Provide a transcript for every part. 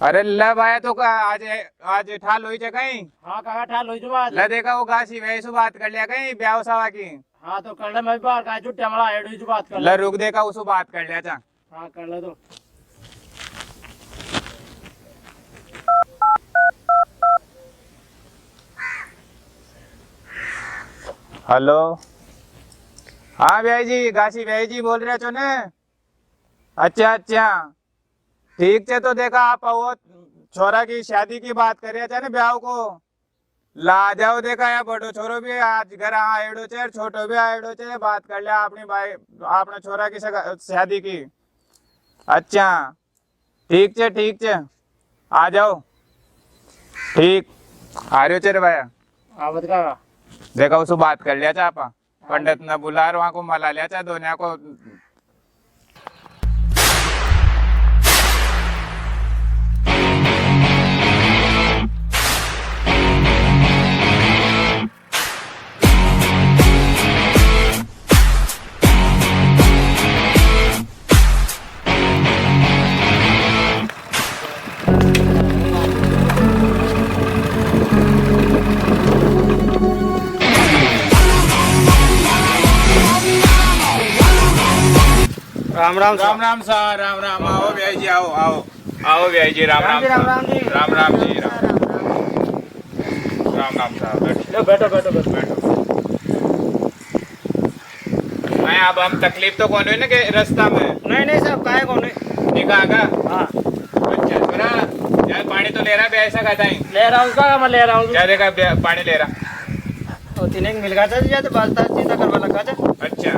अरे ले भाया तो आज आज ठाल हुई चे कहीं। हाँ काका ठाल हुई जो बात ले देखा वो गासी वही सु बात कर लिया कहीं ब्याह सवा की। हाँ तो कर ले मैं भी बाहर का छुट्टी हमारा ऐड हुई जो बात कर ले रुक देखा उसु बात कर लिया चा। हाँ कर ले तो हेलो हाँ भैया जी गासी भैया जी बोल रहे छो ने। अच्छा अच्छा ठीक है तो देखा आप वो छोरा की शादी की बात कर रहे थे ना ब्याह को ला जाओ देखा या बड़ो छोरो भी आज घर आएडो छे छोटो भी आएडो छे बात कर लिया अपनी भाई आपने छोरा की शादी की। अच्छा ठीक है आ जाओ ठीक आ रहे हो चे रे भैया। आवत काका देखा उसको बात कर लिया चापा पंडित ने बुला वहां को मला लिया चाहे दोनों को। राम राम राम राम सा राम राम आओ भैया जी आओ आओ आओ भैया जी राम राम राम राम जी राम राम जी राम राम साहब लो बैठो बैठो बैठो बैठो। मैं अब हम तकलीफ तो कौन हुई ना कि रास्ता में नहीं नहीं साहब काहे को नहीं ठीक आगा। हाँ अच्छा छोरा यार पानी तो ले रहा है ऐसा कहता है ले रहा हूँ काका मैं ले रहा हूँ क्या देखा पानी ले रहा। और तीन मिल गया था जी तो बात चिंता करवा लगा था अच्छा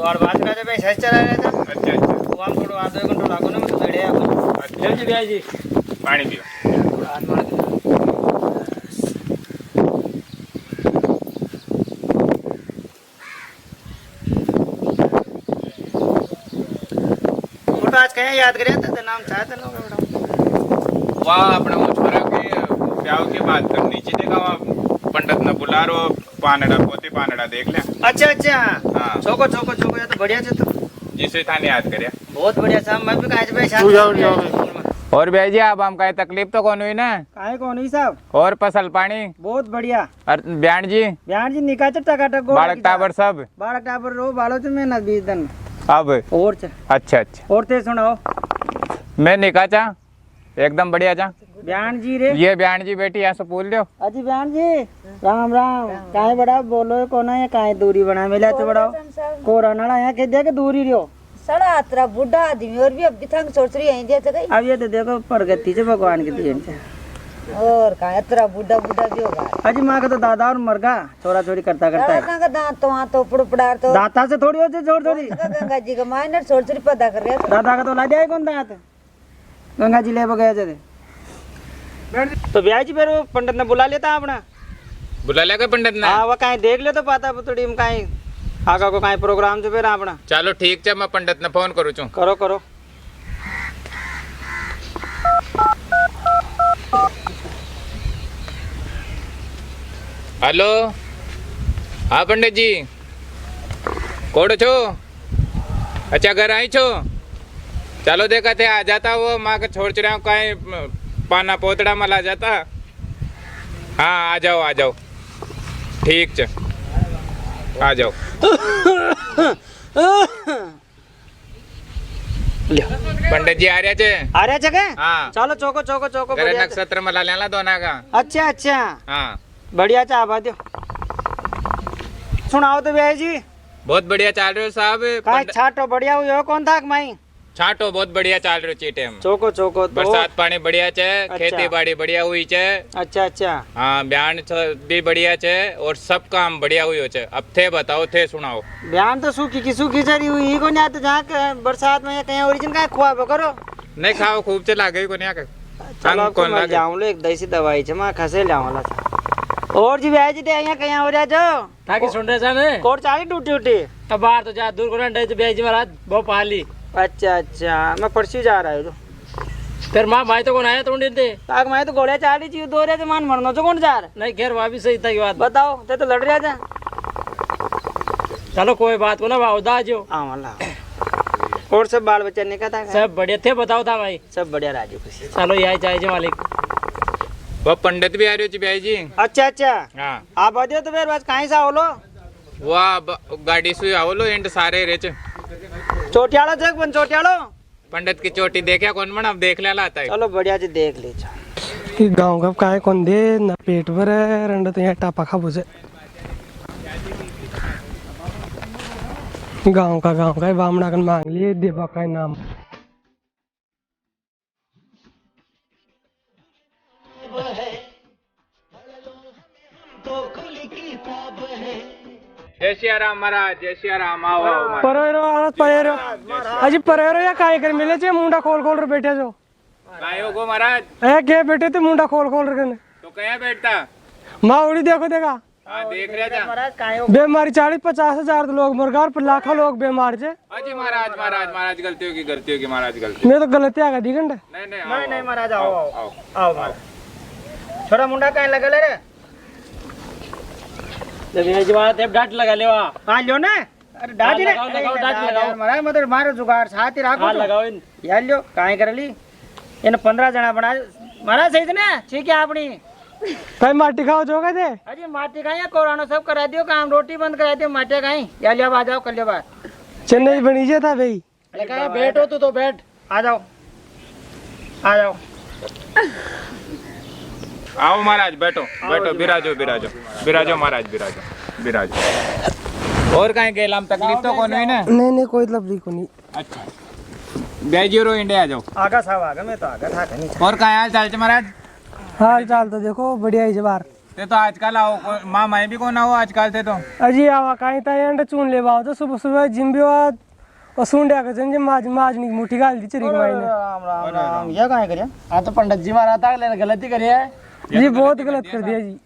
और बात का जब ऐसा चला रहा था अच्छा अच्छा वो हम थोड़ा आधे घंटे लागो ना मैं बैठे आप ले जी भैया जी पानी पियो। फोटो आज कहीं याद करे तो नाम चाहते ना वहाँ अपने वो छोरा के ब्याह की बात करनी चाहिए देखा वहाँ पंडित ने बुला रो पानड़ा पोते पानड़ा देख लिया। अच्छा अच्छा हाँ छोको छोको छोको ये तो बढ़िया से तो जिसे थाने याद करिया बहुत बढ़िया साहब मैं भी काहे पे और भैया जी अब हम कहे तकलीफ तो कौन हुई ना काहे को नहीं साहब और फसल पानी बहुत बढ़िया और ब्याण जी बयान जी निकाल टकाटक गो बालक टाबर सब बालक टाबर रो बालो तो मैं ना 20 दिन अब और अच्छा अच्छा और ते सुनाओ मैं निकाह चा एकदम बढ़िया चा बयान जी रे ये ब्याण जी बेटी यहाँ से पूछ लियो। अजी बयान जी राम राम काहे बड़ा बोलो कोना है काहे दूरी बना मिला तो बड़ाओ कोरोना यहाँ कह दिया कि दूरी रियो सड़ा आतरा बुढ़ा आदमी और भी अब भी थंग सोच रही है जैसे कहीं अब ये तो देखो प्रगति से भगवान की देन से और कहा इतना बुढ़ा बुढ़ा भी होगा। अजी माँ का तो दादा और मर गया छोरा छोरी करता करता है दादा का दांत तो वहाँ तो पड़ार तो दाता से थोड़ी होती छोड़ थोड़ी गंगा जी का माइनर छोड़ छोड़ी पता कर रहा था। दादा का तो ला दिया कौन दांत गंगा जी ले गए थे तो ब्याह जी फिर वो पंडित ने बुला लेता अपना बुला लिया पंडित ने। हाँ वो कहीं देख ले तो पाता थोड़ी में कहीं आगा को कहीं प्रोग्राम से फिर अपना चलो ठीक है मैं पंडित ने फोन करूँ चू। करो करो हेलो हाँ पंडित जी कोड़ छो अच्छा घर आई छो चलो देखा थे आ जाता वो माँ के छोड़ रहा हूँ कहीं पाना पोतड़ा मला जाता। हाँ आ जाओ ठीक है आ जाओ। पंडित जी आ रहे थे आ रहा जगह हाँ चलो चौको चौको चौको करे बढ़िया नक्षत्र मला लेना दोना का। अच्छा अच्छा हाँ बढ़िया चाह दो सुनाओ तो भैया जी बहुत बढ़िया चल रहे हो साहब। कहा छाटो बढ़िया हुई हो कौन था माई छाटो बहुत बढ़िया चल रहे हो चीटे में चौको चौको तो बरसात पानी बढ़िया छे अच्छा। खेती बाड़ी बढ़िया हुई छे। अच्छा अच्छा हाँ बयान भी बढ़िया छे और सब काम बढ़िया हुई हो छे। अब थे बताओ थे सुनाओ। बयान तो सूखी की सूखी चरी हुई को नहीं आते जहाँ बरसात में कहीं ओरिजिन का खुआ करो नहीं खाओ खूब से लागे को नहीं आके चलो हम कौन लागे जाऊँ लो एक देसी दवाई छे मैं खसे लाऊंगा और जी भैया जी दे यहाँ कहीं हो रहा जो ताकि सुन रहे सामने कोट चाली टूटी उठी अब बाहर तो जा दूर को डे तो बेजी महाराज बहुत पाली अच्छा अच्छा मैं परसों जा रहा हूँ फिर माँ भाई तो कौन आया तुम दिन ताक मैं तो गोलियां चाली चाहिए दो रहे थे मान मरना तो कौन जा रहा नहीं खैर वहाँ भी सही था की बात बताओ ते तो लड़ रहा था चलो कोई बात को ना भाव दा जो हाँ वाला और सब बाल बच्चा ने कहा था सब बढ़िया थे, बताओ था भाई। सब बढ़िया राजू खुशी। चलो यही चाहिए मालिक। वो पंडित भी आ रही हो भाई जी। अच्छा अच्छा हाँ आप आते हो तो फिर बस कहीं से आओ वाह गाड़ी से आओ लो एंड सारे रेच चोटियालो जग बन चोटियालो पंडित की चोटी देखा कौन मन अब देख लेला आता है। चलो बढ़िया जी देख ले गाँव का काय कौन दे ना पेट भर है रंड तो यहाँ टापा खा बुझे गाँव का बामणा कन मांग लिए देवा का नाम। जय श्री राम महाराज, जय श्री राम। आओ आओ महाराज। परेरो औरत परेरो अजी परेरो या काय कर मिले छे मुंडा खोल खोल कर बैठे जो कायो गो महाराज ए के बैठे थे मुंडा खोल खोल कर तो कहाँ बैठता। माँ उड़ी देखो देखा हाँ देख रहा था महाराज काहे बेमारी 40-50 हजार लोग मर गए और लाखों लोग बीमार छे। अजी महाराज महाराज महाराज गलती होगी महाराज गलती। मैं तो गलती आ गई घंटे नहीं नहीं नहीं नहीं महाराज आओ आओ आओ आओ आओ छोटा मुंडा कहीं लगा ले रे भैया जी महाराज टेप डांट लगा ले वहाँ। हाँ लो ना अरे डांट रे लगाओ, लगाओ, डांट लगाओ। महाराज मतलब मारो जुगाड़ साथ ही राखो हाँ तो। लगाओ इन। यार लो काहे कर ली इन 15 जना बना महाराज सही ना ठीक है आपनी कहीं माटी खाओ जो थे अजी माटी खाई कोरोना सब करा दियो काम रोटी बंद करा दियो माटी खाई या लियो आ जाओ कर लियो बात चेन्नई बनी जे था भाई। लगा बैठो तू तो बैठ। आ जाओ आ जाओ आओ महाराज बैठो बैठो बिराजो बिराजो बिराजो महाराज बिराजो बिराजो। और कहीं गेला हम तकलीफ तो कौन हुई ना। नहीं कोई तकलीफ को नहीं। अच्छा बेजीरो इंडिया आ जाओ। आगा साहब आगा मैं तो आगा था नहीं और कहीं हाल चाल महाराज। हाल चाल तो देखो बढ़िया ही बार ते तो आजकल आओ माँ मैं भी कौन आओ आजकल थे तो अजी आवा कहीं ता एंड चून ले बाओ तो सुबह सुबह जिम भी आवाज और सुंडे आके जंजे माज माज नी मुठी गाल दी चरी माई ने। राम राम राम ये काहे करिया हाँ तो पंडित जी महाराज था लेने गलती करी है। जी बहुत गलत कर दिया जी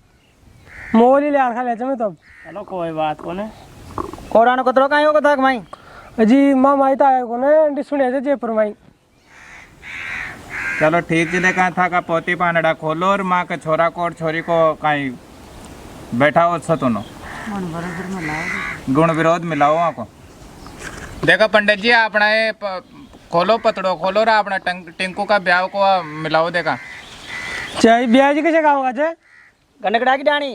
मोल ही ले खा ले मैं तो। चलो कोई बात को नहीं। कोरोना को तो काहे हो था माई अजी माँ माई ता आया को ने एंड सुने थे जयपुर माई। चलो ठीक जी देखा था का पोती पानड़ा खोलो और माँ के छोरा को और छोरी को कहीं बैठा हो सतुनो गुण विरोध मिलाओ वहाँ को। देखो पंडित जी अपना ये खोलो पतड़ो खोलो रा अपना टिंकू का ब्याह को मिलाओ देखा। चाहे ब्याह जी कैसे गाँव का गंडकड़ा की डाणी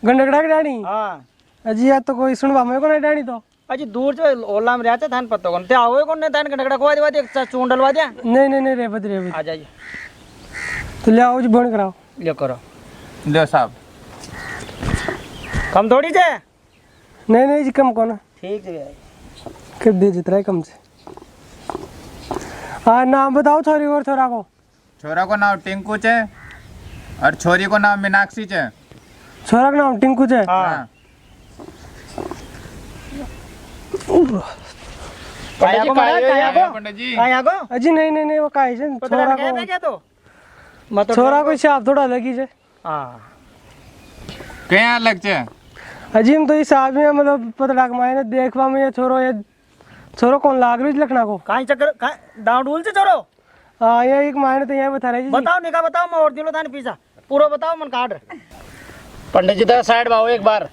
गंडकड़ा की डाणी। हाँ अजी यार तो कोई सुनवा मैं को नहीं डाणी तो अजी दूर जो ओला में रहते थान पत्तो कौन ते आओ कौन ने थान गंडकड़ा को दिवा दे चून डलवा दिया नहीं रेबत आ जाइए तो ले आओ जी बंद कराओ लियो करो लो साहब कम थोड़ी जे नहीं जी कम कौन ठीक है कर दे जितना ही कम से। हाँ नाम बताओ छोरी और छोरा को। छोरा को नाम टिंकू चे और छोरी को नाम मीनाक्षी चे। छोरा का नाम टिंकू है। हाँ पंडित जी काया को अजी नहीं वो काहे से छोरा क्या को क्या तो मत छोरा को हिसाब थोड़ा लगी जे। हां क्या लग चे अजी हम तो हिसाब में मतलब पता लग मायने देखवा में ये छोरो कौन लाग रही लखना को काई चक्कर डाउन डूल से चोरो हाँ ये एक मायने तो यहाँ बता रहे जी। बताओ निका बताओ मैं और दिलो थान पीसा पूरा बताओ मन कार्ड पंडित जी तो साइड में आओ एक बार।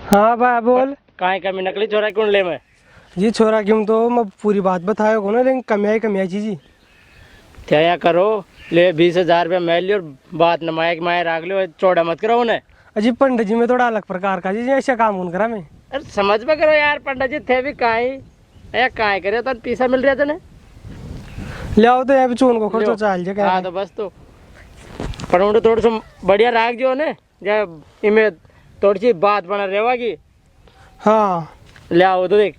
हाँ भाई बोल काहे कमी नकली छोरा क्यों ले मैं। ये छोरा क्यों तो मैं पूरी बात बताया को ना लेकिन कमिया चीजी क्या करो ले 20,000 रुपया मैं लियो और बात न माया की माया राख लियो चौड़ा मत करो उन्हें। अजी पंडित जी में थोड़ा अलग प्रकार का जी ऐसा काम कौन करा मैं। अरे समझ में करो यार पंडित जी थे भी काहे करे तो पैसा मिल रहा था ने ले आओ तो यहाँ पे चून को खर्चो चाल जे हाँ तो बस तो पर उन्हें थोड़ा सा बढ़िया राख जो ने जब इमे थोड़ी सी बात बना रहेगा की। हाँ ले आओ तो देख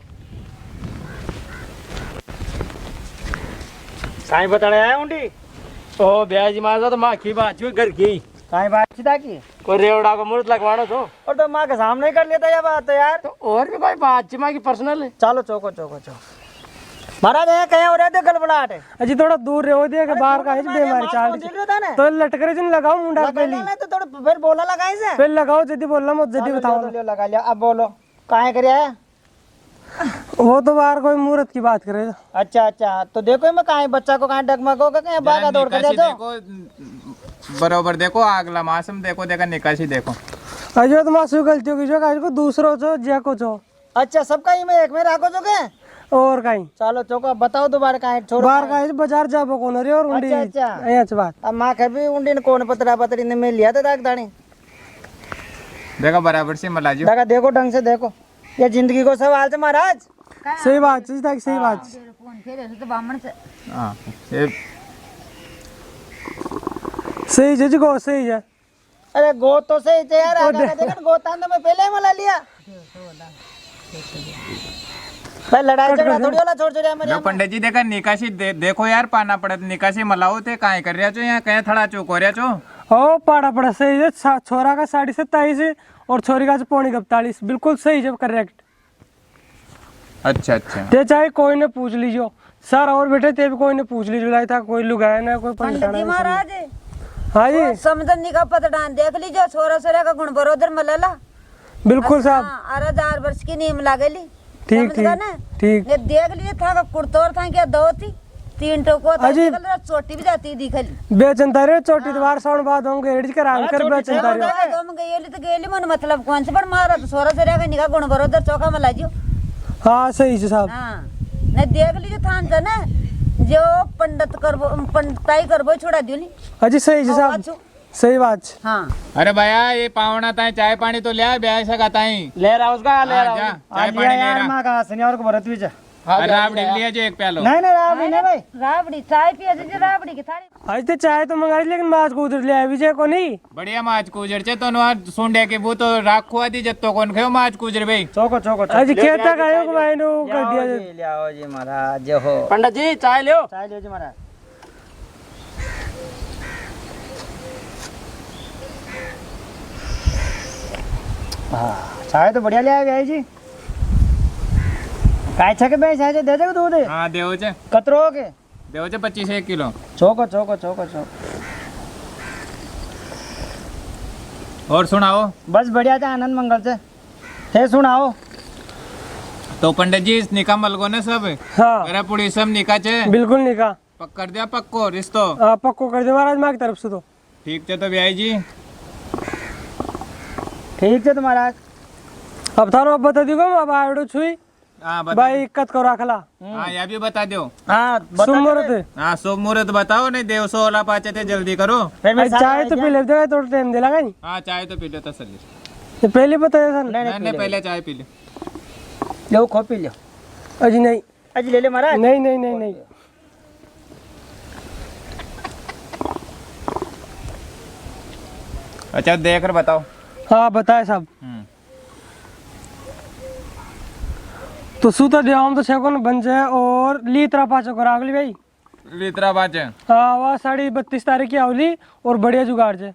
काई बताने आया उंडी ओ ब्याजी मारता तो माँ की बात घर की काई बात सीधा की कोई रेवड़ा को मुहूर्त लगवाना तो और तो माँ के सामने कर लेता ये बात तो यार तो और भी कोई बात जी माँ की पर्सनल है। चलो चौको महाराज ये कहीं हो रहे थे गड़बड़ाहट अजी थोड़ा दूर रहो दे के बाहर का है जी बीमारी चाल देख रहे था ना तो लटकरे जिन लगाओ मुंडा पहली तो थोड़ा फिर बोला लगाई से पहले लगाओ जल्दी बोलना मत जल्दी बताओ। लगा लिया अब बोलो काहे करे आया वो तो बाहर कोई मुहूर्त की बात करे। अच्छा अच्छा, तो देखो मैं कहाँ बच्चा को कहाँ डगमग होगा, कहीं भागा दौड़ कर निकासी जाओ। देखो बरोबर, देखो अगला मासम देखो, देखा निकासी देखो। अजो तो मासू गलती होगी जो काज को दूसरो छो जे को छो। अच्छा, सबका ही में एक में राखो जो के। और कहीं चलो चौको अब बताओ दोबारा कहाँ छोड़ो। बाहर का बाजार जाबो कौन रे और उंडी। अच्छा, अच्छा। अच्छा बात। अब माँ के भी उंडी ने कौन पतरा पतरी ने में लिया था दाग दानी। देखो बराबर से मला जी। देखा देखो ढंग से देखो, ये जिंदगी को सवाल से महाराज। सही बात है, सही बात। फोन खेले तो बामण से हाँ ये सही है जी, गो सही है। अरे गो तो सही थे यार, आगा का देखो गोतान तो मैं पहले ही मला लिया। भाई लड़ाई झगड़ा थोड़ी होला छोड़ छोड़ मेरे। जो पंडित जी देखा निकासी देखो यार, पाना पड़त निकासी मलाओ थे काहे कर रहा छो, यहाँ कहीं थड़ा चौक हो रहा छो। ओ पाड़ा पड़ा सही है। छोरा का 27.5 और छोरी का 45 बिल्कुल सही है, करेक्ट। अच्छा अच्छा, ते चाहे कोई ने पूछ लीजियो सर, और बेटे ते भी कोई ने पूछ लीजियो, लाई था कोई लुगाया ना कोई पंडित पंडित जी महाराज हाँ जी समझनी का पतडान देख लीजिए, छोरा छोरा का गुण बरोदर मलला। बिल्कुल साहब। हाँ, 18 वर्ष की नीम लागेली। ठीक समझ गए ना? ठीक। ये देख लीजिए था का कुर्तोर था क्या दो थी, 3 टोको था, अजी। चोटी भी जाती दिखली। बेचनता रे चोटी द्वार साउंड बाद होंगे एडिट करा कर बेचनता रे। तुम गईली तो गईली मन मतलब कौन से पर मारा तो छोरा छोरा का निका गुण बरोदर चौका मला जियो। हाँ सही है साहब। हाँ नहीं देख लीजिए थान था ना, जो पंडित करबो पंडिताई करबो छोड़ा दियो नी। अजी सही है साहब, सही बात। हाँ अरे भैया ये पावना ताई चाय पानी तो ले आ, ब्याह सका ताई। ले रहा उसका ले हाँ, रहा जा, हूँ। चाय पानी ले यार रहा। माँ कहाँ से नहीं और को भरत भी जा। अरे राबड़ी लिया जो एक प्यालो। नहीं नहीं राबड़ी नहीं भाई। राबड़ी चाय पिया जी, राबड़ी की थाली। आज तो चाय तो मंगाई लेकिन माज को उधर ले आई विजय को नहीं। बढ़िया माछ कुजर चे तो नवा सुंडे के वो तो राख खुआ दी जत्तो कौन खाओ माछ कुजर भाई। चौको चौको आज खेता का को भाई नो कर दिया। ले आओ जी महाराज, जो हो पंडित जी चाय लो। चाय लो जी महाराज। हाँ चाय तो बढ़िया ले आए भाई जी। काय छके भाई चाय दे दे दूध हाँ देव चे, कतरो के देव चे 25 1 किलो। चौको चौको चौको चौको। और सुनाओ। बस बढ़िया था, आनंद मंगल से थे सुनाओ। तो पंडित जी निका मलगो ने सब हाँ मेरा पुड़ी सब निका चे बिल्कुल नहीं कहा। पक कर दिया पक्को रिश्तो। पक्को कर दे महाराज माँ की तरफ से तो। ठीक चे तो ब्याह जी। ठीक है तो महाराज। अब थारो अब बता दियो अब आवड़ो छुई हाँ बता। भाई इक्कत करो रखला। हाँ यह भी बता दो। हाँ बता दे सुमरत भाई। हाँ शुभ मुहूर्त बताओ, नहीं देव सोला पाचे थे जल्दी करो। फिर मैं चाय तो पी ले दे तो टाइम दे लगा नहीं। हाँ चाय तो पी लो तसल्ली। ये पहले बताया सर। नहीं नहीं पहले चाय पी लो। लो खो पी लो। अजी नहीं अजी ले ले महाराज। नहीं नहीं नहीं नहीं। अच्छा देख कर बताओ। हाँ बताए साहब। तो सूता देवाम तो छेको न बन जाए और ली तरह पाचो करा अगली भाई। लित्रा बाचे। हाँ वह 32 तारीख की आवली और बढ़िया जुगाड़ से।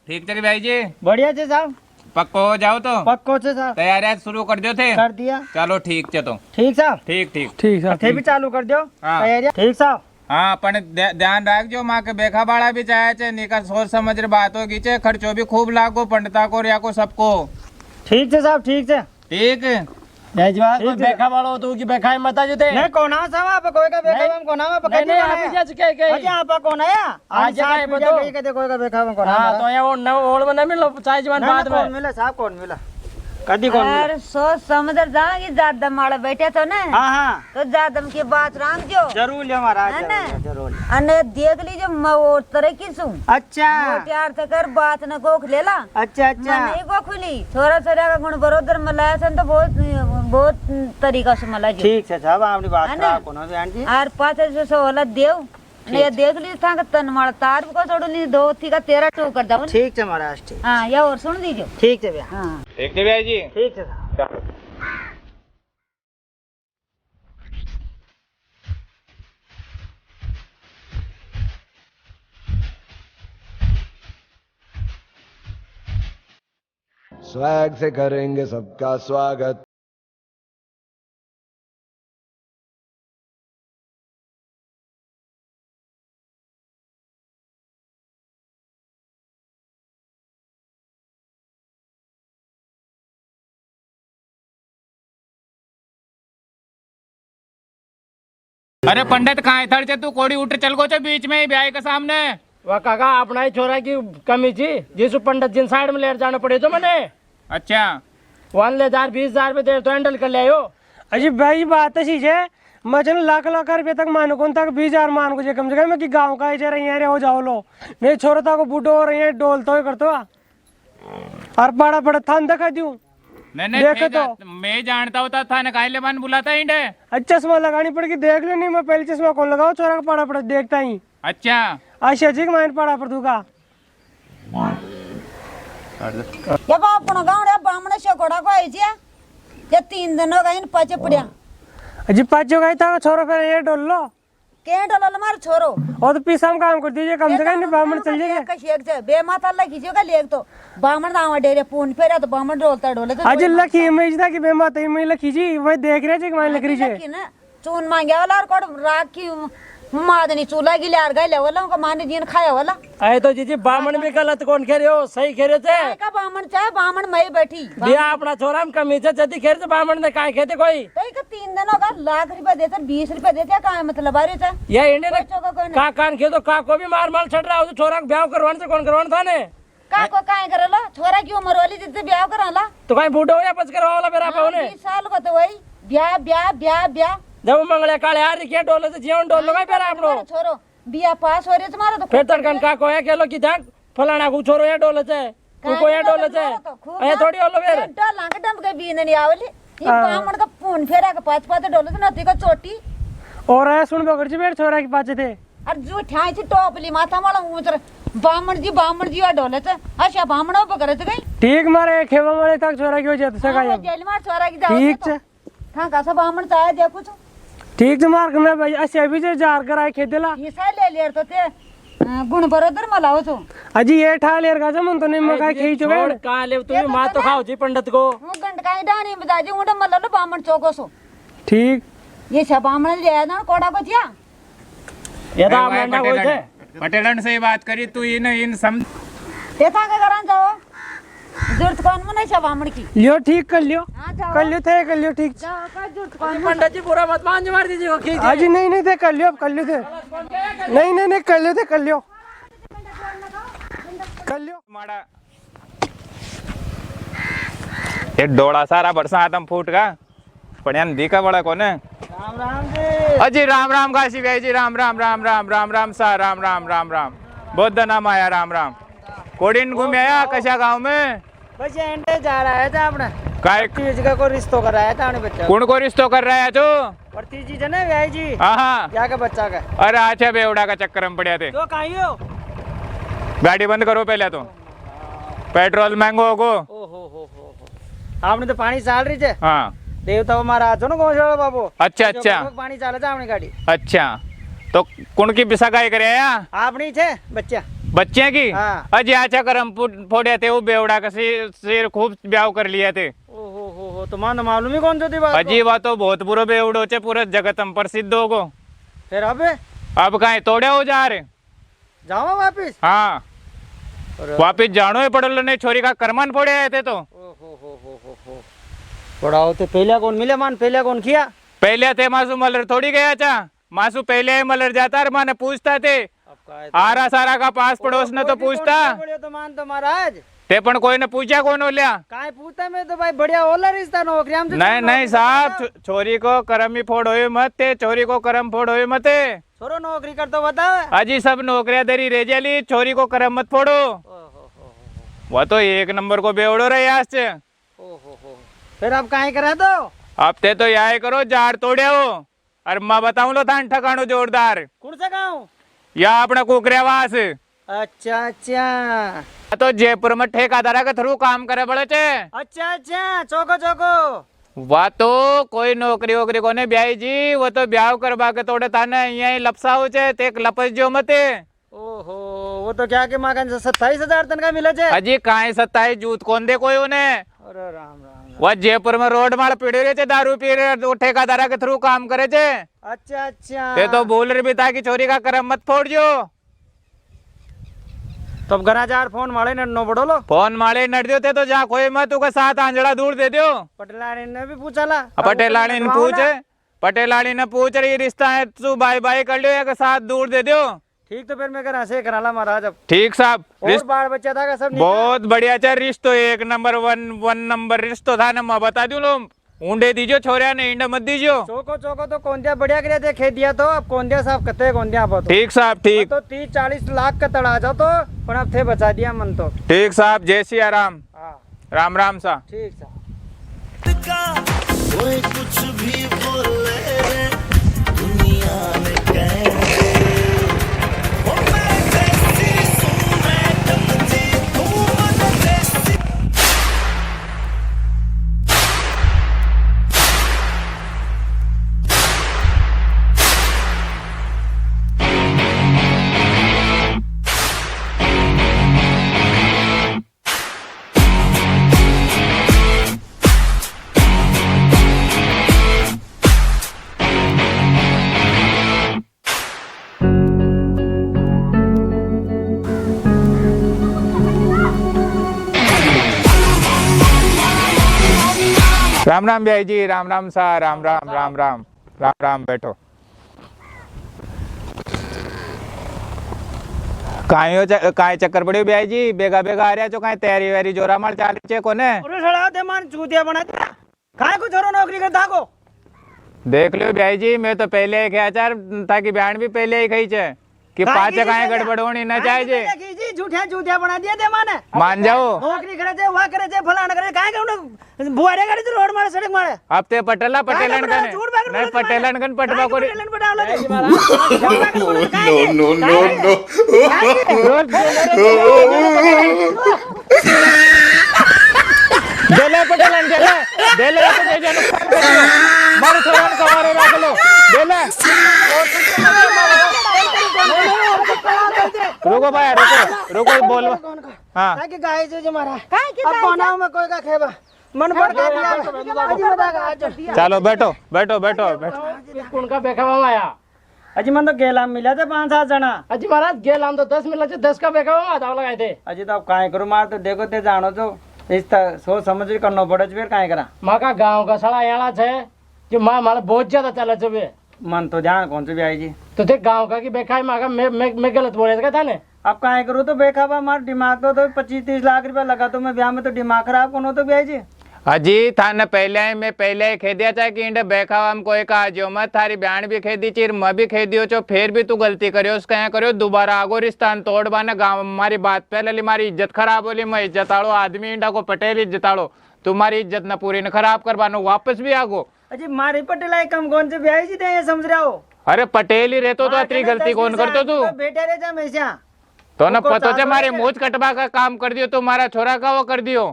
ठीक थे भाई जी। बढ़िया थे साहब। पक्को हो जाओ तो पक्को से साहब तैयारियां शुरू कर दो थे। कर दिया। चलो ठीक थे तो। ठीक साहब। ठीक ठीक। ठीक साहब। थे भी चालू कर दो हाँ। तैयारी। ठीक साहब। हाँ पण ध्यान रख जो माँ के बेखा बाड़ा भी चाहे चे निका सोच समझ रे बात होगी चे, खर्चो भी खूब लागो पंडिता को या को सबको। ठीक है साहब ठीक है। ठीक कोई बेखा वालो तो की बेखा मत आ जते। नहीं कोना साहब आप कोई का बेखा हम कोना में पकड़ नहीं आप जा चुके के। अजी आप कौन है आज जाए बतो। ठीक है देखो का बेखा हम कोना। हां तो ये वो न ओल में न मिलो चाय जवान बाद कौन में। मिला साहब कौन मिला कदी कौन मिला। अरे सोच समझ जाएंगे ज्यादा माड़ा बैठे तो ना, हाँ हाँ तो ज्यादा की बात रांग जो जरूर लियो महाराज है ना? जरूर लियो। अने देख लीजिए मैं वो तरह की सू अच्छा प्यार से कर बात न गोख लेला। अच्छा अच्छा नहीं गोखली छोरा छोरा का गुण बरोदर मलाया सन तो बहुत तरीका से मला जो। ठीक है साहब आपने बात है ना? कहा कोना से आंटी। आर पाछे से सो होला देव ने ये देख ली था तन मार तार को छोड़ ली 2 थी का 13 टू कर दऊं। ठीक है महाराज ठीक। हां या और सुन दीजिए। ठीक है भैया। हां ठीक थे भैया जी। ठीक है साहब। चलो। स्वैग से करेंगे सबका स्वागत। अरे पंडित कहाँ थड़ से तू कोड़ी उठ चल गो छे बीच में ही ब्याह के सामने। वह काका अपना ही छोरा की कमी थी जिस पंडित जिन साइड में ले जाना पड़े तो मैंने अच्छा 1,20,000 में दे तो हैंडल कर ले अजी भाई बात ऐसी है मैं चल लाख लाख रुपये तक मानो कौन तक 20,000 मान को जे कम से कम मैं कि गांव का ऐसे रही है हो जाओ लो मेरे छोरा था को बूढ़ो हो रही है डोल तो करतो और बड़ा बड़ा थान दिखा दूं नहीं देखे तो मैं जानता होता था ना काहे ले मन बुलाता है इंडे। चश्मा लगानी पड़ेगी देख लेनी मैं पहले चश्मा कौन लगाओ छोरा का पड़ा पड़ा देखता ही अच्छा आशा जी माइन पड़ा पर दूंगा ये बापनो गाँव रे बामण से घोड़ा को आई छे ये 3 दिन हो गए इन पचे पड़िया अजी पाँचों गई था छोरा फिर ये डोल लो के डलल मार छोरो और तो पीसाम काम कर दीजिए कम से कम बामण चल जाएगा कशी एक छे बे माता लगी छे का लेग तो बामण दावा डेरे पून फेरा तो बामण डोलता डोले तो आज लखी इमेज था कि मैं माता इमेज लखी जी मैं देख रहे थे कि मैं लख रही है ना चून मांगे वाला और कोड राखी मादनी चूल्हा गिले आर गए वाला उनका माने जीन खाया वाला आए तो जीजी बामण भी गलत कौन कह रहे हो सही कह रहे थे का बामण चाहे बामण मई बैठी बिया अपना छोरा में कमी थे जदी खेर से बामण ने काय कहते कोई कई का 3 दिनों का लाख रुपए देते 20 रुपए देते का मतलब अरे चा ये इंडिया ने का कान खेतो का को भी मार मार छड़ रहा हो तो छोरा का ब्याह करवाने से कौन करवाना था ने का को काहे करला छोरा की उम्र वाली जितने ब्याह कराला तो कहीं बूढ़ो या पच करवाला मेरा पाउने 20 साल को तो वही ब्याह ब्याह ब्याह ब्याह जब मंगले काले यार के डोले से जीवन डोल लगा पेरा आपनो छोरो बिया पास हो रे तुम्हारा तो फिर तड़कन का को है केलो की जाग फलाना को छोरो या डोले से को या डोले से ए थोड़ी होलो फिर डला के डम के बीन नहीं आवली ये बामण का पून फेरा के पांच पांच डोले से नती का चोटी और है सुन बकर जी मेरे छोरा के पाचे थे और जो ठाई थी टोपली माथा वाला ऊंचर बामण जी डोले से अच्छा बामण पकड़े थे गई ठीक मारे खेवा मारे तक छोरा की वजह से सगाई जेल मार छोरा की जाओ ठीक है हां का सब बामण चाहे देखो तो ठीक है मार मैं भाई ऐसे अभी से जार कर आए खेदेला हिस्सा ले लेर तो ते गुण बरोदर मलाओ तो अजी ये ठा लेर का जमन तो नहीं मैं का खई चुके छोड़ का ले तुम मां तो खाओ जी पंडित को हूं गंड काई डानी बदाजी उंड मल्लो बामण चौको सो ठीक ये सब बामण ले ना कोड़ा को जिया ये तो आपने ना कोई थे पटेलन से बात करी तू इन सम तेथा के करान जाओ जरूरत कौन मने सब बामण की लियो ठीक कर लियो हां जाओ कर लियो थे कर लियो ठीक जाओ का जरूरत कौन पंडित जी पूरा मत मान मार दीजिए वो खींच अजी नहीं थे कर लियो कर लियो थे नहीं कर लियो थे कर लियो माड़ा ये डोड़ा सारा बरसा आतम फूट का पड़ियान दिखा बड़ा कोने राम राम जी अजी राम राम काशी भाई जी राम राम राम राम राम राम सा राम राम राम राम बुद्ध नाम आया राम राम कोडिन घूम आया कशा गांव में बस एंडे जा रहा है था अपना काय तीज का को रिश्तो कराया था अपने बच्चा कौन को रिश्तो कर रहा है तू और तीजी जने व्याई जी हाँ क्या का बच्चा का अरे अच्छा बेवड़ा का चक्कर में पड़े थे तो कहीं हो गाड़ी बंद करो पहले तो पेट्रोल महंगो होगो ओ आपने तो पानी चाल रही थे हाँ देवता हमारा आज ना गोशा बाबू अच्छा अच्छा पानी चाला था अपनी गाड़ी अच्छा तो कौन की बिसागाई करे आपनी थे बच्चा बच्चे की हाँ। अजी अच्छा करम फोड़े थे वो बेवड़ा का शेर खूब ब्याह कर लिए थे ओहो तो मान मालूम ही कौन सी थी बात अजी वह तो बहुत बुरो बेवड़ो चे पूरे जगत हम प्रसिद्ध होगो फिर अब कहीं तोड़े हो जा रहे जाओ वापिस हाँ वापिस जानो ही पड़ो नहीं छोरी का करमान फोड़े आए थे तो थोड़ा होते पहले कौन मिले मान पहले कौन किया पहले थे मासू मलर थोड़ी गया चा मासू पहले मलर जाता और माने पूछता थे आरा सारा का पास पड़ोस ने तो पूछता तो मान तो महाराज ते पण कोई ने पूछा कौन हो लिया काय पूछता मैं तो भाई बढ़िया ओला रिश्ता नौकरी हम नहीं साहब छोरी को करम ही फोड़ हुए मत थे छोरी को करम फोड़ हुए मत छोरो नौकरी कर तो बताओ अजी सब नौकरियां दरी रेजली छोरी को करम मत फोड़ो वो तो एक नंबर को बेवड़ो रहे आज से फिर आप काहे करा दो अब ते तो यह करो जार तोड़े हो और मैं बताऊं लो थान ठकानो जोरदार कौन सा गाँव या अपना कुकरेवास अच्छा तो जयपुर में ठेकेदारा के थ्रू काम करे बड़े चे अच्छा चौको वह तो कोई नौकरी वोकरी को ने ब्याई जी वो तो ब्याह करवा के तोड़े थाने यही लपसा हो चे तेक लपस जो मते ओहो वो तो क्या के मागन 27,000 तन का मिला चे अजी काहे 27 जूत कौन दे कोई उन्हें अरे राम वह जयपुर में रोड मार पीड़े रहे थे दारू पी रहे वो ठेकेदारा के थ्रू काम करे थे अच्छा ते तो बोल रहे भी था कि चोरी का करम मत फोड़ जो तब घरा जार फोन मारे न बड़ोलो फोन मारे नट दियो थे तो जा कोई मत तुका साथ आंजड़ा दूर दे दियो पटेलानी ने भी पूछा ला पटेलानी ने पूछे पटेलाड़ी ने पूछ रही रिश्ता है तू बाय बाय कर लियो या साथ दूर दे दियो। ठीक तो फिर मैं घर से कराला महाराज अब ठीक साहब और बाल बच्चा था का सब नहीं बहुत बढ़िया चल रिश्तो एक नंबर वन नंबर रिश्तो था ना मैं बता दूं लो ऊंडे दीजियो छोरिया ने इंडा मत दीजियो। चौको चौको तो कौन दिया बढ़िया करे थे खेत दिया तो अब कौन दिया साहब कते कौन दिया आप तो ठीक साहब ठीक तो 30-40 लाख का तड़ा जाओ तो पर अब थे बचा दिया मन तो ठीक साहब जय सिया राम हाँ राम राम सा। ठीक साहब कोई कुछ भी बोले रे दुनिया में कहेंगे ओ मैं कैसी सुन मैं कमजी तू मन कैसी। राम राम भाई जी राम राम सा राम राम राम राम राम राम बैठो। काय चक्कर पड़े भाई जी बेगा बेगा आ रहा जो काय तैयारी वैयारी जोरा मार चाल चे कोने अरे सड़ा दे मान चूतिया बना दिया काय को छोरो नौकरी करता को देख लो भाई जी मैं तो पहले ही क्या चार ताकि बयान भी पहले ही कही चे कि पाँच काय गड़बड़ होनी न चाहिए जी झूठा चूतिया बना दिया दे माने मान जाओ नौकरी करे थे वहां करे थे फलाना करे काय के बुआरे करे तो रोड मारे सड़क मारे अब ते पटेला पटेलन कने नहीं पटेलन कन पटवा को नो नो नो देले पटेलन देले तो जे जन मार थोरन कवारे रख लो देले रुको भाई रुको बोल हाँ काय के गाय जो मारा अब कोना में कोई का खेबा मन पड़ गया अजी मत आ चलो बैठो बैठो बैठो बैठो कौन का बेखावा आया अजी मन तो गेला मिला थे 5-7 जना अजी महाराज गेल हम तो 10 मिला 10 का बेखावा आधा लगाए थे। अजी तो अब काय करूं मार तो देखो ते जानो तो इस तरह सोच समझ के करना पड़े फिर काय करा माँ का गाँव का सड़ा याला छे जो माँ मारा बहुत ज्यादा चला चुबे मन तो जान कौन से भी आई जी तो देख गाँव का की बेखाई माँ का मैं गलत बोले था ने अब काय करूं तो बेखाबा मार दिमाग तो 25-30 लाख रुपया लगा तो मैं ब्याह में तो दिमाग खराब कौन हो तो भी आई जी अजी था न पहले मैं पहले ही खेदिया चाहे कि इंडे बैखावा हम कोई का जो मत थारी बयान भी खेदी चिर मैं भी खेदियो चो फिर भी तू गलती करियो उसका यहाँ करियो दोबारा आगो रिश्ता तोड़ बाना गाँव हमारी बात पहले हमारी इज्जत खराब होली मैं इज्जत आड़ो आदमी इंडा को पटेल इज्जत आड़ो तुम्हारी इज्जत न पूरी न खराब करवानो वापस भी आगो अजी मारी पटेलाई कम कौन से भी आई जी ये समझ रहा हो अरे पटेल ही रहतो तो अतरी गलती कौन करतो तू बेटे रह जा हमेशा तो न पतो चे मारे मूछ कटवा का काम कर दियो तुम्हारा छोरा का वो कर दियो।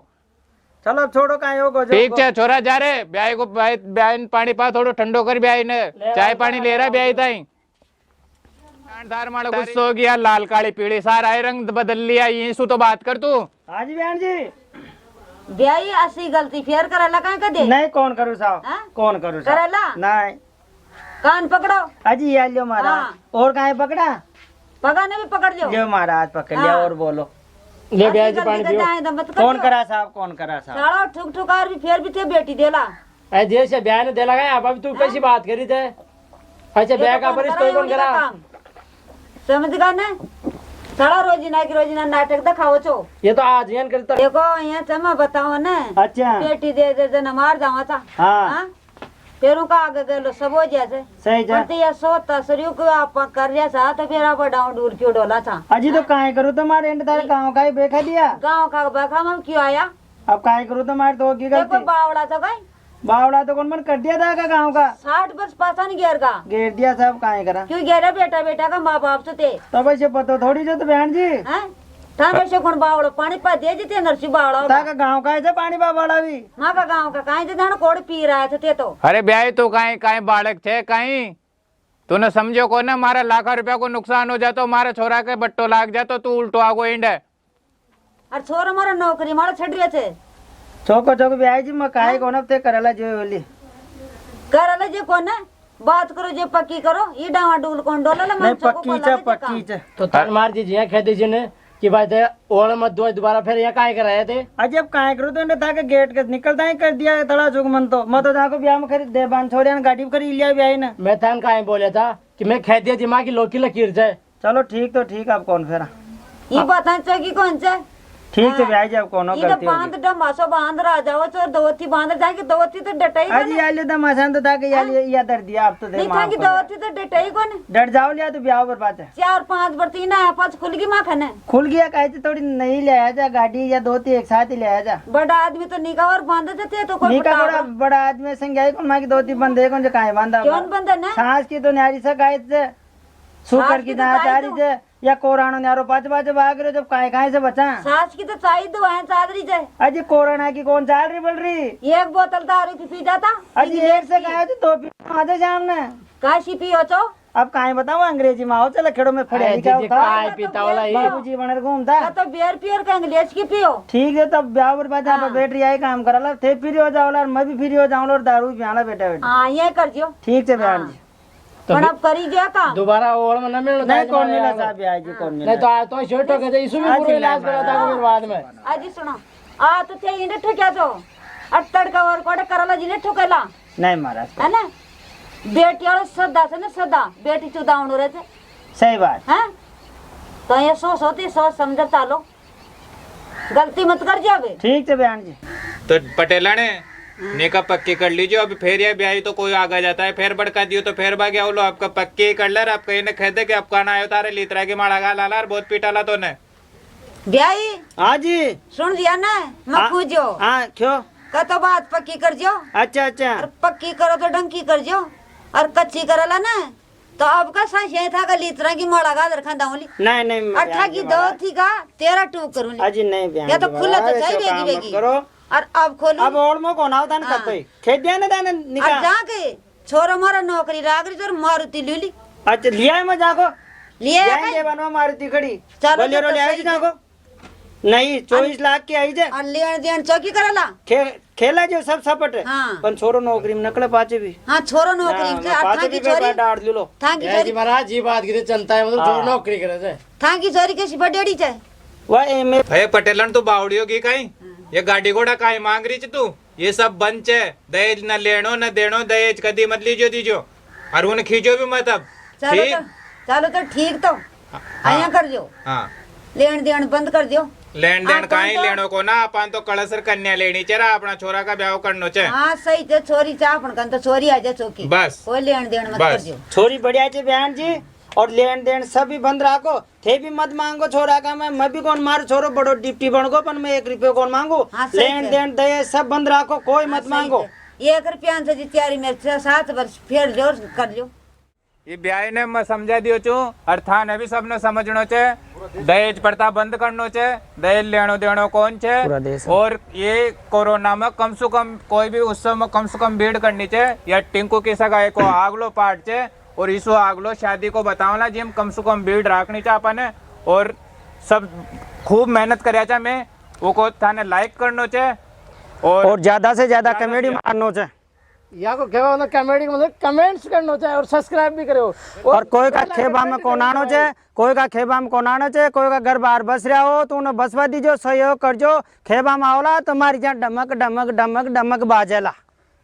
चलो अब छोड़ो काय हो गो ठीक है छोरा जा रे ब्याह को ब्याह पानी पा थोड़ो ठंडो कर ब्याह ने चाय पानी ले रहा ब्याह ताई धार मारो गुस्सा हो गया लाल काली पीली सारा रंग बदल लिया ये सु तो बात कर तू हाँ जी बहन जी ब्याही ऐसी गलती फेर करेला काहे का दे नहीं कौन करूँ साहब हाँ? कौन करूँ साहब करेला नहीं कान पकड़ो अजी ये लियो महाराज हाँ। और काहे पकड़ा पगाने भी पकड़ जो लियो महाराज पकड़ लिया हाँ। और बोलो ले ब्याज पानी पियो कौन करा साहब कौन करा साहब सारा ठुक ठुकार भी फेर भी थे बेटी देला ऐ देश से ब्याह ने दे लगा अब तू कैसी बात करी थे अच्छा ब्याह का परिस कोई कौन करा समझ गए ने सारा रोजीना की रोजीना नाटक दिखाओ छो ये तो आज यन करता देखो यहाँ से मैं बताओ ने अच्छा बेटी दे दे न मार जावा था हाँ फिर उनका आगे गलो सब हो जैसे सही जा पर ये सोता सरियो को आप कर जैसा तो फिर आप डाउन दूर क्यों डोला था अजी तो काहे करूँ तुम्हारे एंड तारे गाँव का ही बेखा दिया गाँव का बैठा हम क्यों आया अब काहे करूँ तुम्हारे तो की देखो गलती बावड़ा था गई बावड़ा तो कौन मन कर दिया था का गाँव का 60 वर्ष पासा नहीं घेर का घेर दिया साहब काहे करा क्यों घेरा बेटा बेटा का माँ बाप से थे तब ऐसे पता थोड़ी जो तो बहन जी हैं थाने से कौन बावड़ो पानी पा दे जीते नरसी बावड़ा ताका गाँव का ऐसे पानी बावड़ा भी माँ का गाँव का कहीं से जानो कोड़ पी रहा थे तो अरे ब्याह तो कहीं कहीं बालक थे कहीं तूने समझो को ना मारा लाखों रुपया को नुकसान हो जातो मारा छोरा के बट्टो लाग जातो तू उल्टो आगो इंड और छोरा मारा नौकरी मारा छड़ रहे थे चौको चौको ब्याह जी मैं काहे कोन अब ते करेला जो बोली करले जे कोन है बात करो जे पक्की करो ये डावा डूल कौन डोला नहीं पक्की चा तो तन मार जी जिया खेती जी ने कि भाई थे ओल मत दो दोबारा फिर यहाँ काय कर रहे थे। अजय अब काय करो तो था कि गेट के निकलता ही कर दिया थोड़ा जुग मन तो मैं तो जाको ब्याह में खरीद दे बांध छोड़िया गाड़ी खरीद लिया ब्याह ने। मैं था काय बोले था कि मैं खेत दिया दिमाग की लोकी लकीर जाए। चलो ठीक तो ठीक अब कौन फेरा ये बता कि कौन से ठीक है ब्याह जी अब कौन ये तो बांध डमासो बांध रहा जाओ तो दोती बांध जाके दोती तो डटाई अजी यार ले दमासान तो था कि यार ये दर दिया अब तो दे नहीं था कि दोती तो डटाई कौन डर जाओ लिया तो ब्याह पर बात है 4-5 बर्ती ना पास खुल गई माखन है खुल गया कहे थोड़ी नहीं ले आया जा गाड़ी या दो तीन एक साथ ही ले आया जा बड़ा आदमी तो निका और बांध देते तो कोई निका बड़ा आदमी संग कौन माँ की दो तीन बंदे कौन जो काहे बांधा कौन बंदा ना सांस की तो न्यारी सा गाय से सुकर की ना चारी से या कोरानो न्यारो पाँच भाग रहे जब काहे से बचा सास की तो चाय दो है चादरी जाए अजी कोरोना की कौन चाल रही बोल रही एक बोतल दारू की पी जाता अजी एक से कहे तो दो पी आधे शाम ने काशी पियो तो अब काहे बताऊं अंग्रेजी में आओ चलो खेड़ो में फड़े क्या काय पीता वाला ही बाबूजी बनर घूमता तो बियर पियर का इंग्लिश की पियो ठीक है तब ब्याह पर बाजा पर बैटरी आई काम करा थे फ्री हो जाओ और मैं भी फ्री हो जाऊं और दारू पियाला बेटा बेटा हाँ ये कर दियो ठीक है बहन जी पर अब करी गया काम दोबारा ओल में न मिलना नहीं कौन मिला साहब ब्याह जी कौन मिला नहीं तो आज तो शोट हो गए थे इसमें पूरा इलाज करा था फिर बाद में अजी सुनो आ तो थे इंडे ठोक्या तो अट्टड़ का और कोड़े करला जिले ठोकेला नहीं महाराज है ना बेटी और सदा से ना सदा बेटी चुदाउन रहे थे सही बात हैं तो ये सोच होती सोच समझ चालो गलती मत कर जावे ठीक है बहन जी तो पटेला ने नेका पक्की कर लीजिए अभी फिर ये ब्याही तो कोई आगा जाता है फिर भड़का दियो तो फिर भाग्या बोलो आपका पक्की कर ले आप कहीं ने खेदे कि आपका ना आयो तारे लीतरा की माड़ा गा लाला बहुत पीटाला तो ने ब्याही हाँ जी सुन दिया ना मत पूछो हाँ क्यों का तो बात पक्की कर जो अच्छा अच्छा और पक्की करो तो डंकी कर जो और कच्ची करला ना तो अब का सच ये था का लीतरा की माड़ा गा रखा दाऊली नहीं नहीं अट्ठा की दो थी का 13 टूक करूँ अजी नहीं बहन या तो जी, खुला तो महाराज, चाहिए ऐसे काम बेगी मत बेगी करो और अब खोलू अब और मो कौन आवता हाँ। करते खेत दिया ना दाने और निकाल जाके छोरो मारा नौकरी लाग रही और मारुति लूली अच्छा लिया है मैं जाको लिए जाएंगे बनवा मारुति खड़ी चलो बोलेरो तो ले आई सही जाको नहीं 24 लाख की आई जे और लेन देन चौकी करला खेला जो सब सपट हाँ। पण छोरो नौकरी में नकले पाचे भी हाँ छोरो नौकरी में पाचे था भी की छोरी डाल दिलो था की जी छोरी महाराज जी बात की चलता है मतलब जो नौकरी करे थे था की छोरी कैसी बडेड़ी चाहे वह एम भैया पटेलन तू बावड़ियो की कहीं ये गाड़ी घोड़ा काहे मांग रही तू ये सब बंच है दहेज न लेनो न देनो दहेज कदी मत लीजो दीजो और उन्हें खींचो भी मत अब चलो तो ठीक तो आया कर दियो हाँ लेन देन बंद कर दियो लेन देन अपन काहे तो- लेनो को ना अपन तो कड़सर कन्या लेनी चेरा अपना छोरा का ब्याह करनो चे हाँ सही थे छोरी चाह अपन कन तो छोरी आ जा चौकी बस। कोई लेन देन मत बस। कर दियो छोरी बढ़िया चे बहन जी और लेन देन सब भी बंद रखो थे भी मत मांगो छोरा का मैं भी कौन मारू छोरो बड़ो डिप्टी बन गो पर मैं 1 रुपये कौन मांगू हाँ, सही लेन है। देन दे सब बंद रखो कोई मत मांगो 1 रुपया से जी तैयारी में 7 वर्ष फिर जो कर लियो ये ब्याह ने मैं समझा दियो चू अर्थान अभी सबने समझनो चे दहेज प्रथा बंद करनो चे दहेज लेनो देनो कौन चे और ये कोरोना में कम से कम कोई भी उत्सव में कम से कम भीड़ करनी चे या टिंकू की सगाई को आगलो पाठ चे और इसो आगलो शादी को बताओ जिम कम से कम भीड़ रखनी चा अपन और सब खूब मेहनत करया चा मैं वो को थाने लाइक करनो चे और ज्यादा से ज्यादा कॉमेडी मारनो चे या को कहवा मतलब कॉमेडी मतलब कमेंट्स करनो चाहिए और सब्सक्राइब भी करो और कोई का खेबा में कोनानो चे कोई का खेबा में कोनानो चे कोई का घर बाहर बस रहा हो तो उन्हें बसवा दीजो सहयोग करजो खेबा में आवला तुम्हारी जहाँ डमक डमक डमक डमक बाजेला